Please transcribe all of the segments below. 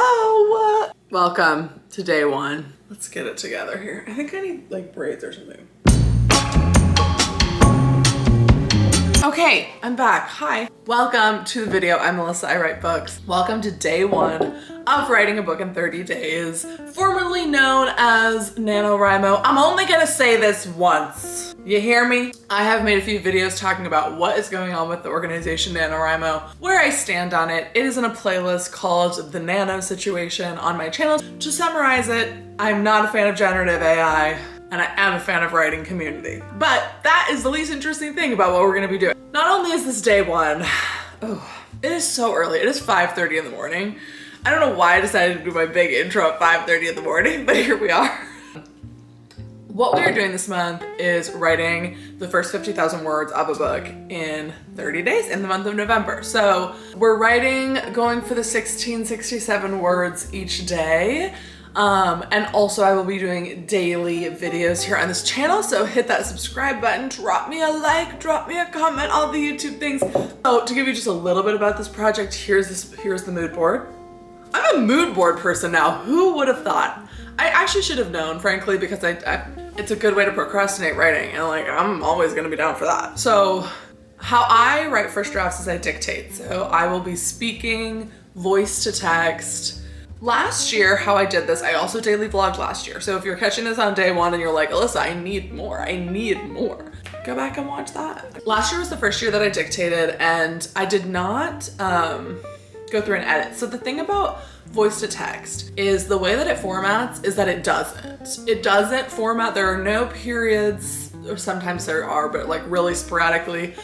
Hello! Welcome to day one. Let's get it together here. I think I need like braids or something. Okay, I'm back. Hi. Welcome to the video. I'm Melissa, I write books. Welcome to day one of writing a book in 30 days, formerly known as NaNoWriMo. I'm only gonna say this once. You hear me? I have made a few videos talking about what is going on with the organization NaNoWriMo, where I stand on it. It is in a playlist called The Nano Situation on my channel. To summarize it, I'm not a fan of generative AI, and I am a fan of writing community. But that is the least interesting thing about what we're gonna be doing. Not only is this day one, it is so early. It is 5:30 in the morning. I don't know why I decided to do my big intro at 5:30 in the morning, but here we are. What we are doing this month is writing the first 50,000 words of a book in 30 days in the month of November. So we're going for the 1667 words each day. And also I will be doing daily videos here on this channel. So hit that subscribe button, drop me a like, drop me a comment, all the YouTube things. So to give you just a little bit about this project, here's the mood board. I'm a mood board person now. Who would have thought? I actually should have known, frankly, because it's a good way to procrastinate writing, and like I'm always gonna be down for that. So how I write first drafts is I dictate. So I will be speaking voice to text. Last year, how I did this, I also daily vlogged last year. So if you're catching this on day one and you're like, Alyssa, I need more, go back and watch that. Last year was the first year that I dictated, and I did not go through and edit. So the thing about voice to text is the way that it formats is that it doesn't format. There are no periods, or sometimes there are, but like really sporadically.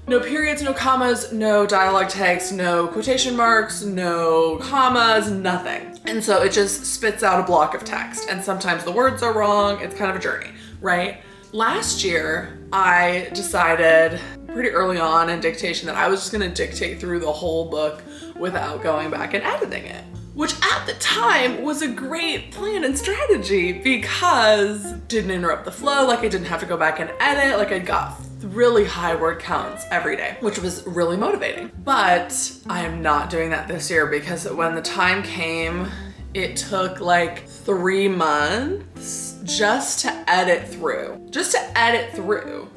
No periods, no commas, no dialogue text, no quotation marks, no commas, nothing. And so it just spits out a block of text, and sometimes the words are wrong. It's kind of a journey, right? Last year, I decided pretty early on in dictation that I was just gonna dictate through the whole book without going back and editing it, which at the time was a great plan and strategy because it didn't interrupt the flow. Like I didn't have to go back and edit. Like I got really high word counts every day, which was really motivating. But I am not doing that this year because when the time came, it took like 3 months just to edit through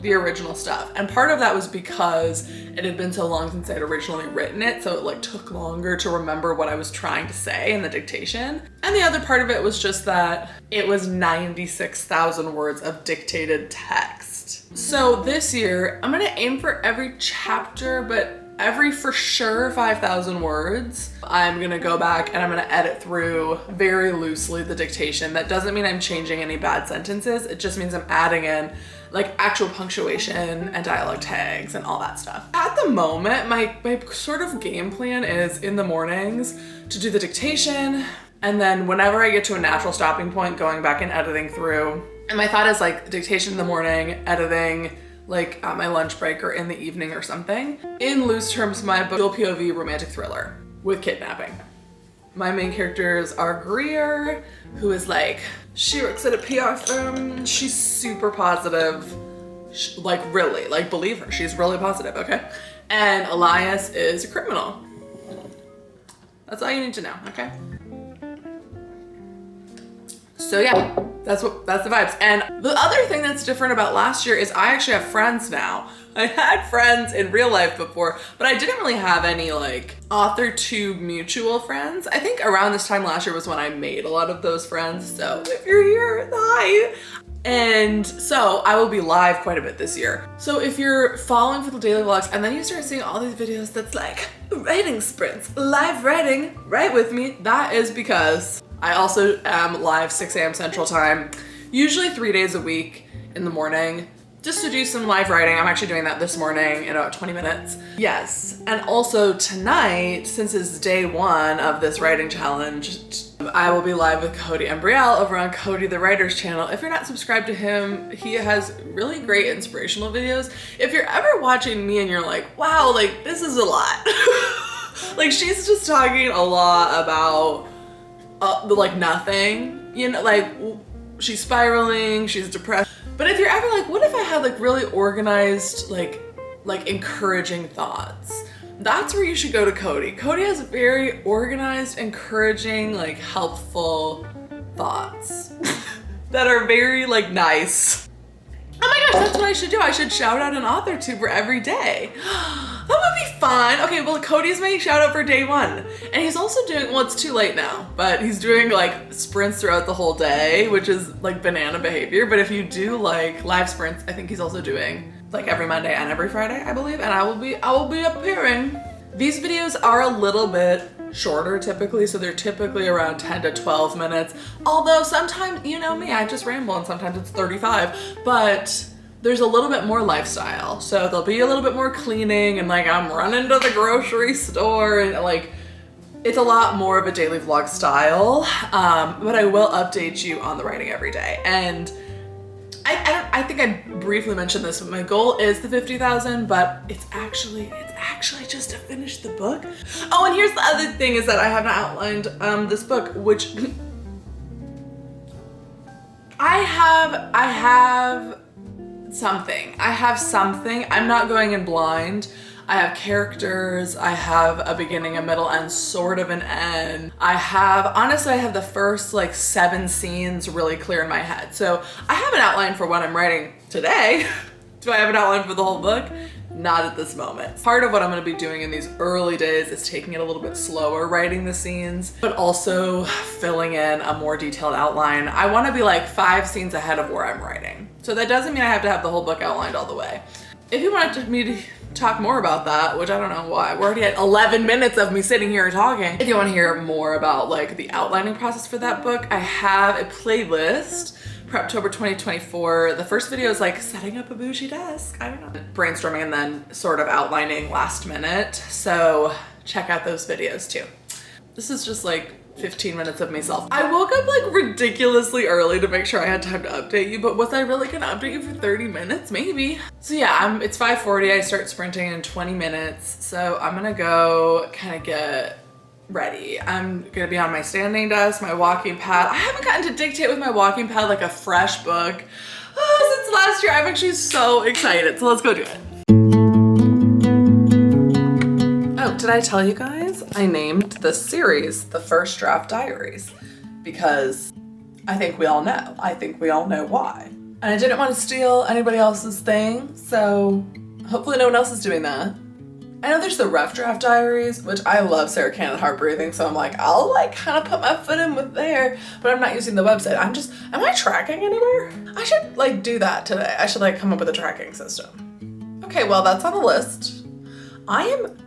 the original stuff. And part of that was because it had been so long since I'd originally written it, so it like took longer to remember what I was trying to say in the dictation. And the other part of it was just that it was 96,000 words of dictated text. So this year, I'm gonna aim for every chapter, but every for sure 5,000 words, I'm gonna go back and I'm gonna edit through very loosely the dictation. That doesn't mean I'm changing any bad sentences. It just means I'm adding in like actual punctuation and dialogue tags and all that stuff. At the moment, my sort of game plan is in the mornings to do the dictation, and then whenever I get to a natural stopping point, going back and editing through. And my thought is like dictation in the morning, editing like at my lunch break or in the evening or something. In loose terms, my book, dual POV romantic thriller with kidnapping. My main characters are Greer, who is like, she works at a PR firm. She's super positive. Like really, like believe her. She's really positive, okay? And Elias is a criminal. That's all you need to know, okay? So yeah, that's the vibes. And the other thing that's different about last year is I actually have friends now. I had friends in real life before, but I didn't really have any like author to mutual friends. I think around this time last year was when I made a lot of those friends. So if you're here, hi. And so I will be live quite a bit this year. So if you're following for the daily vlogs and then you start seeing all these videos that's like writing sprints, live writing, write with me, that is because I also am live 6 a.m. Central Time, usually 3 days a week in the morning, just to do some live writing. I'm actually doing that this morning in about 20 minutes. Yes, and also tonight, since it's day one of this writing challenge, I will be live with Cody and Brielle over on Cody the Writer's channel. If you're not subscribed to him, he has really great inspirational videos. If you're ever watching me and you're like, wow, like this is a lot. Like she's just talking a lot about like nothing, you know, like she's spiraling, she's depressed. But if you're ever like, what if I had like really organized, like encouraging thoughts? that's where you should go to Cody. Cody has very organized, encouraging, like helpful thoughts that are very like nice. Oh my gosh, that's what I should do. I should shout out an author tuber every day. That would be fun. Okay, well, Cody's my shout out for day one. And he's also doing, well, it's too late now, but he's doing like sprints throughout the whole day, which is like banana behavior. But if you do like live sprints, I think he's also doing like every Monday and every Friday, I believe. And I will be appearing. These videos are a little bit shorter typically, so they're typically around 10 to 12 minutes. Although sometimes, you know me, I just ramble and sometimes it's 35, but there's a little bit more lifestyle. So there'll be a little bit more cleaning and like I'm running to the grocery store and like, it's a lot more of a daily vlog style. But I will update you on the writing every day. And I think I briefly mentioned this, but my goal is the 50,000, but it's actually just to finish the book. Oh, and here's the other thing is that I haven't outlined this book, which I have something. I'm not going in blind. I have characters, I have a beginning, a middle, and sort of an end. Honestly, I have the first like 7 scenes really clear in my head. So I have an outline for what I'm writing today. Do I have an outline for the whole book? Not at this moment. Part of what I'm gonna be doing in these early days is taking it a little bit slower, writing the scenes, but also filling in a more detailed outline. I wanna be like 5 scenes ahead of where I'm writing. So that doesn't mean I have to have the whole book outlined all the way. If you wanted me to talk more about that, which I don't know why, we're already at 11 minutes of me sitting here talking. If you want to hear more about like the outlining process for that book, I have a playlist for October 2024. The first video is like setting up a bougie desk, I don't know, brainstorming and then sort of outlining last minute. So check out those videos too. This is just like 15 minutes of myself. I woke up like ridiculously early to make sure I had time to update you, but was I really gonna update you for 30 minutes? Maybe. So yeah, it's 5:40, I start sprinting in 20 minutes. So I'm gonna go kind of get ready. I'm gonna be on my standing desk, my walking pad. I haven't gotten to dictate with my walking pad like a fresh book since last year. I'm actually so excited. So let's go do it. Oh, did I tell you guys? I named this series The First Draft Diaries because I think we all know. I think we all know why. And I didn't want to steal anybody else's thing, so hopefully no one else is doing that. I know there's the Rough Draft Diaries, which I love Sarah Cannon Heart Breathing, so I'm like, I'll like kind of put my foot in with there, but I'm not using the website. Am I tracking anywhere? I should like do that today. I should like come up with a tracking system. Okay, well that's on the list. I am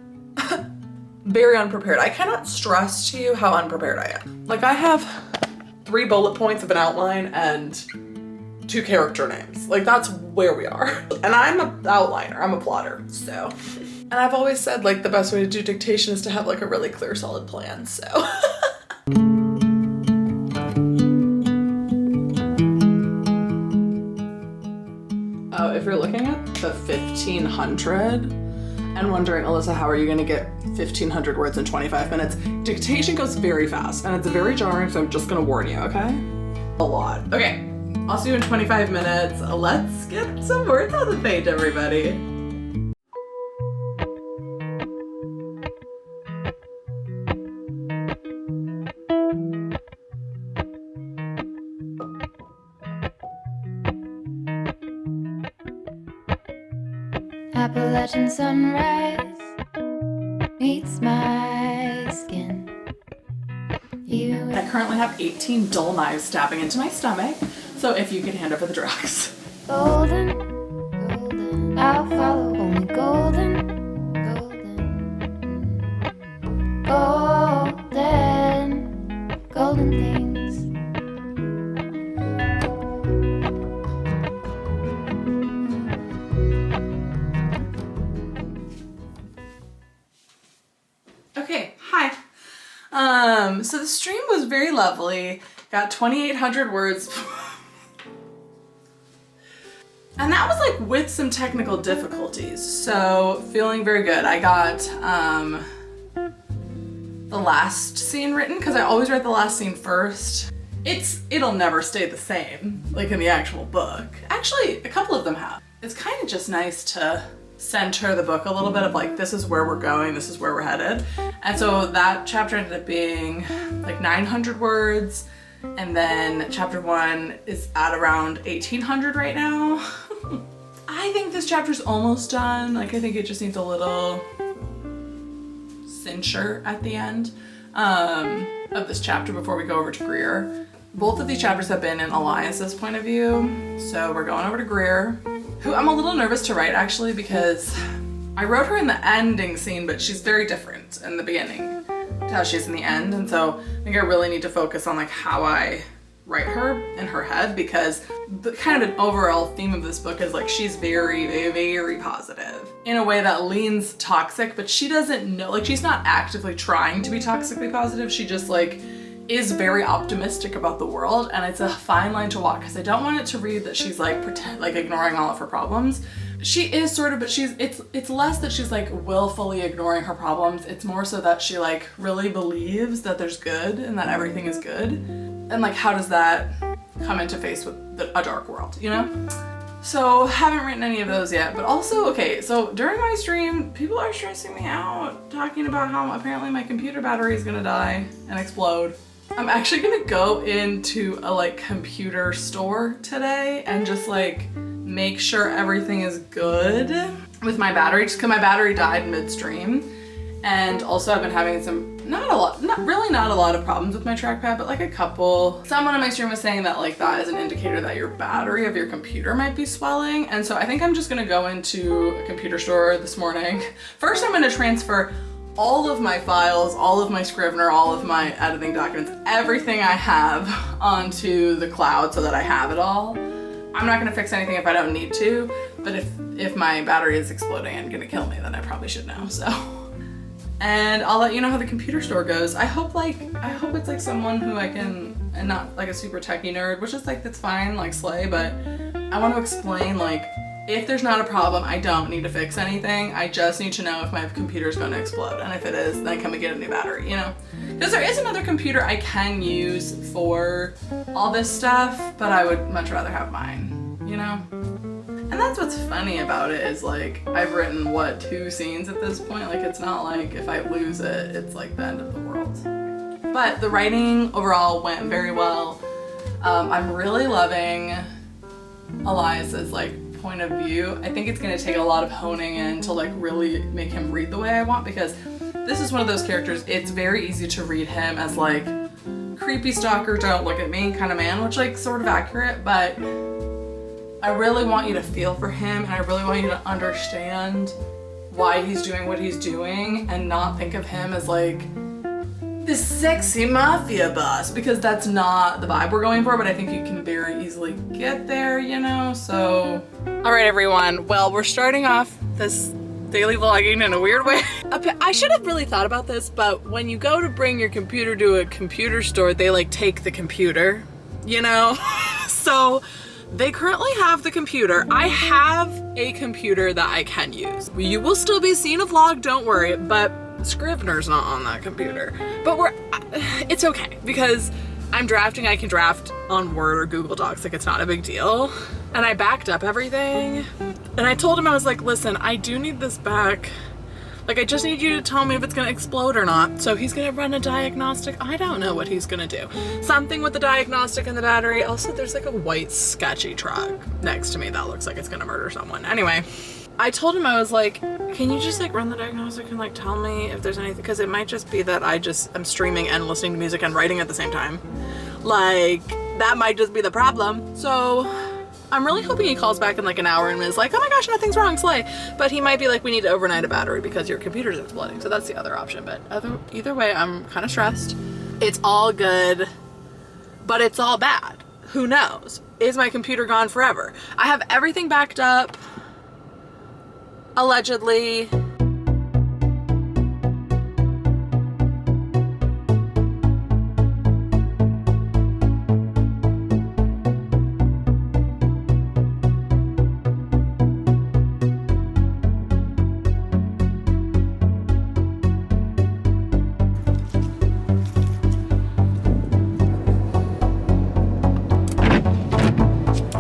very unprepared. I cannot stress to you how unprepared I am. Like I have 3 bullet points of an outline and 2 character names. Like that's where we are. And I'm an outliner, I'm a plotter, so. And I've always said like the best way to do dictation is to have like a really clear, solid plan, so. Oh, if you're looking at the 1500, and wondering, Alyssa, how are you gonna get 1,500 words in 25 minutes? Dictation goes very fast and it's very jarring, so I'm just gonna warn you, okay? A lot. Okay, I'll see you in 25 minutes. Let's get some words on the page, everybody. Appalachian sunrise meets my skin. I currently have 18 dull knives stabbing into my stomach, so if you could hand over the drugs. Golden, golden, I'll follow only golden, golden, golden, golden things. Okay, hi. So the stream was very lovely. Got 2,800 words. And that was like with some technical difficulties. So feeling very good. I got the last scene written because I always write the last scene first. It'll never stay the same, like in the actual book. Actually, a couple of them have. It's kind of just nice to center the book a little bit of like, this is where we're going, this is where we're headed. And so that chapter ended up being like 900 words. And then chapter 1 is at around 1800 right now. I think this chapter's almost done. Like, I think it just needs a little censure at the end of this chapter before we go over to Greer. Both of these chapters have been in Elias's point of view. So we're going over to Greer, who I'm a little nervous to write actually, because I wrote her in the ending scene, but she's very different in the beginning to how she is in the end. And so I think I really need to focus on like how I write her in her head, because the kind of an overall theme of this book is like she's very, very, very positive in a way that leans toxic, but she doesn't know, like she's not actively trying to be toxically positive. She just like is very optimistic about the world, and it's a fine line to walk, because I don't want it to read that she's like ignoring all of her problems. She is sort of, but it's less that she's like willfully ignoring her problems. It's more so that she like really believes that there's good and that everything is good. And like, how does that come into face with a dark world, you know? So haven't written any of those yet, but also, okay, so during my stream, people are stressing me out, talking about how apparently my computer battery is gonna die and explode. I'm actually gonna go into a like computer store today and just like make sure everything is good with my battery, just because my battery died midstream. And also I've been having not a lot of problems with my trackpad, but like a couple. Someone on my stream was saying that like that is an indicator that your battery of your computer might be swelling. And so I think I'm just gonna go into a computer store this morning. First, I'm gonna transfer all of my files, all of my Scrivener, all of my editing documents, everything I have onto the cloud so that I have it all. I'm not gonna fix anything if I don't need to, but if my battery is exploding and gonna kill me, then I probably should know, so. And I'll let you know how the computer store goes. I hope it's like someone who I can, and not like a super techie nerd, which is like, that's fine, like slay, but I want to explain like, if there's not a problem, I don't need to fix anything. I just need to know if my computer's gonna explode. And if it is, then come and get a new battery, you know? Because there is another computer I can use for all this stuff, but I would much rather have mine, you know? And that's what's funny about it, is like, I've written, what, 2 scenes at this point? Like, it's not like if I lose it, it's like the end of the world. But the writing overall went very well. I'm really loving Elias's like point of view. I think it's gonna take a lot of honing in to like really make him read the way I want, because this is one of those characters, it's very easy to read him as like creepy stalker, don't look at me kind of man, which like sort of accurate, but I really want you to feel for him, and I really want you to understand why he's doing what he's doing, and not think of him as like this sexy mafia boss, because that's not the vibe we're going for, but I think you can very easily get there, you know? So, all right, everyone. Well, we're starting off this daily vlogging in a weird way. I should have really thought about this, but when you go to bring your computer to a computer store, they like take the computer, you know? So they currently have the computer. I have a computer that I can use. You will still be seeing a vlog, don't worry, but Scrivener's not on that computer. But it's okay, because I'm drafting, I can draft on Word or Google Docs, like it's not a big deal. And I backed up everything. And I told him, I was like, listen, I do need this back. Like, I just need you to tell me if it's gonna explode or not. So he's gonna run a diagnostic. I don't know what he's gonna do. Something with the diagnostic and the battery. Also, there's like a white sketchy truck next to me that looks like it's gonna murder someone. Anyway, I told him, I was like, can you just like run the diagnostic and like tell me if there's anything, because it might just be that I'm streaming and listening to music and writing at the same time. Like, that might just be the problem. So I'm really hoping he calls back in like an hour and is like, oh my gosh, nothing's wrong, slay. But he might be like, we need to overnight a battery because your computer's exploding. So that's the other option. But either way, I'm kind of stressed. It's all good, but it's all bad. Who knows? Is my computer gone forever? I have everything backed up, allegedly.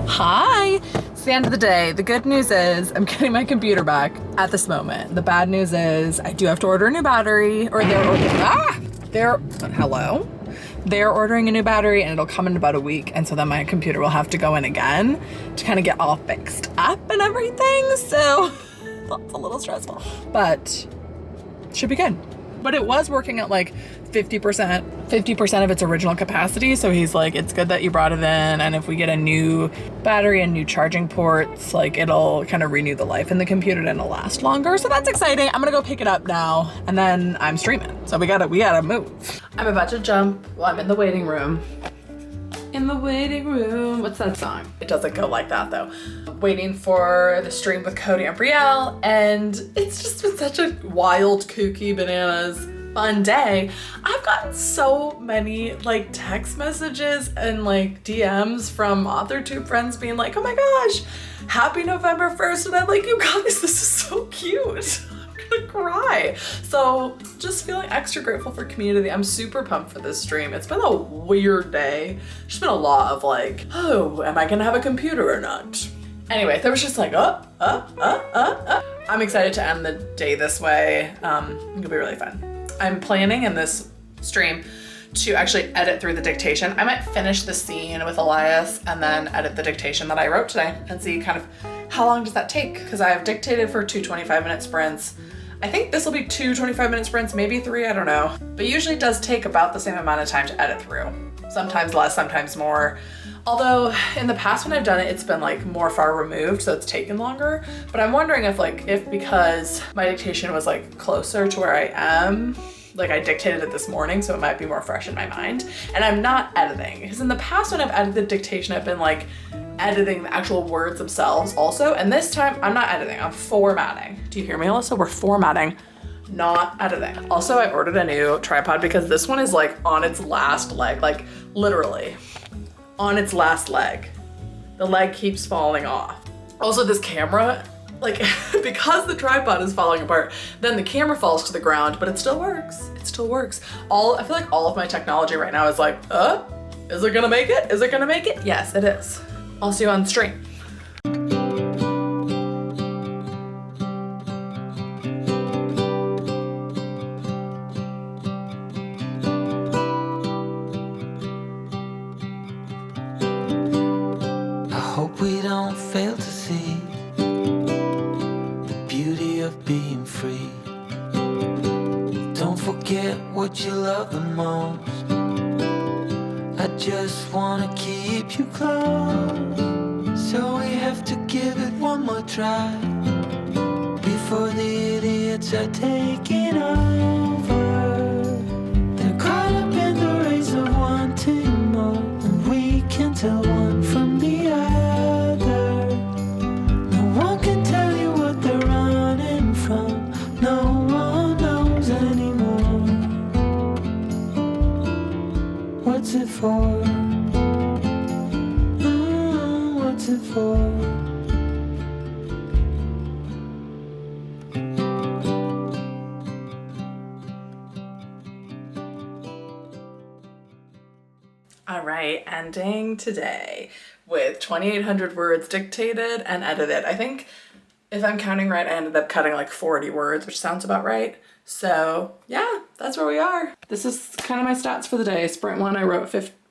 Hi. the end of the day. The good news is I'm getting my computer back at this moment. The bad news is I do have to order a new battery, or they're ordering a new battery and it'll come in about a week. And so then my computer will have to go in again to kind of get all fixed up and everything. So that's a little stressful, but should be good. But it was working at like 50% of its original capacity. So he's like, it's good that you brought it in. And if we get a new battery and new charging ports, like it'll kind of renew the life in the computer and it'll last longer. So that's exciting. I'm gonna go pick it up now and then I'm streaming. So we gotta move. I'm about to jump. Well, I'm in the waiting room. In the waiting room. What's that song? It doesn't go like that though. Waiting for the stream with Cody and Brielle, and it's just been such a wild, kooky, bananas fun day. I've gotten so many like text messages and like DMs from AuthorTube friends being like, oh my gosh, happy November 1st. And I'm like, you guys, this is so cute. I'm gonna cry. So just feeling extra grateful for community. I'm super pumped for this stream. It's been a weird day. There's been a lot of like, oh, am I gonna have a computer or not? Anyway, there was just like, I'm excited to end the day this way. It'll be really fun. I'm planning in this stream to actually edit through the dictation. I might finish the scene with Elias and then edit the dictation that I wrote today and see kind of how long does that take? Because I've dictated for 2 25-minute sprints. I think this will be 2 25-minute sprints, maybe 3, I don't know. But usually it does take about the same amount of time to edit through. Sometimes less, sometimes more. Although in the past when I've done it, it's been like more far removed, so it's taken longer. But I'm wondering if because my dictation was like closer to where I am, like I dictated it this morning, so it might be more fresh in my mind. And I'm not editing, because in the past when I've edited dictation, I've been like editing the actual words themselves also. And this time I'm not editing, I'm formatting. Do you hear me, Alyssa? We're formatting, not editing. Also, I ordered a new tripod because this one is like on its last leg, like literally on its last leg. The leg keeps falling off. Also, this camera, like because the tripod is falling apart, then the camera falls to the ground, but it still works. It still works. I feel like all of my technology right now is like, is it gonna make it? Is it gonna make it? Yes, it is. I'll see you on stream. Hope we don't fail to see the beauty of being free. Don't forget what you love the most. I just wanna keep you close, so we have to give it one more try before the idiots are taking over. They're caught up in the race of wanting more, and we can tell one from the other. No one can tell you what they're running from. No one knows anymore. What's it for? What's it for? All right, ending today with 2,800 words dictated and edited. I think if I'm counting right, I ended up cutting like 40 words, which sounds about right. So yeah, that's where we are. This is kind of my stats for the day. Sprint 1, I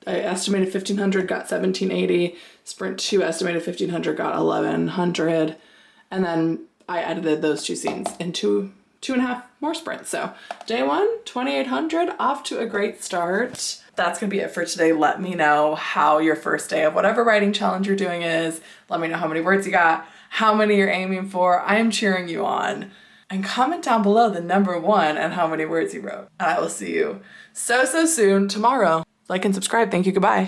estimated 1,500, got 1,780. Sprint 2, estimated 1,500, got 1,100. And then I edited those 2 scenes into 2.5 more sprints. So day 1, 2,800, off to a great start. That's gonna be it for today. Let me know how your first day of whatever writing challenge you're doing is. Let me know how many words you got, how many you're aiming for. I am cheering you on. And comment down below the number 1 and how many words you wrote. And I will see you so soon tomorrow. Like and subscribe. Thank you. Goodbye.